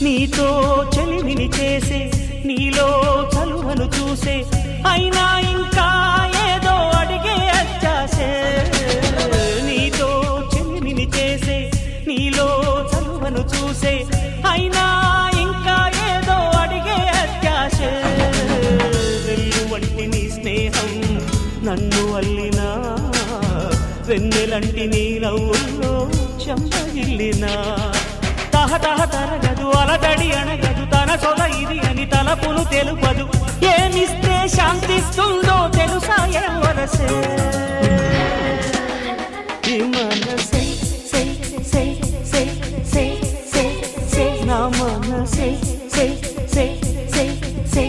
నీతో చెలిమిని చేసే నీలో చలువను చూసే అయినా ఇంకా ఏదో అడిగే అత్యాసే నీతో చెలిమిని చేసే నీలో చలువను చూసే అయినా ఇంకా ఏదో అడిగే అత్యాసే వెళ్ళు వంటి నీ స్నేహం నన్ను అల్లినా వెన్నెలంటి నీ నవ్వుల్లో చెంపగిల్లినా తహతహ తరగదు అలదడి అనగదు తన సొద ఇది అని తలపును తెలుపదు ఏమిస్తే శాంతిస్తుందో తెలుసా ఎవరసే ఈ మనసే సే సే సే సే సే సే నా మనసే సే సే సే సే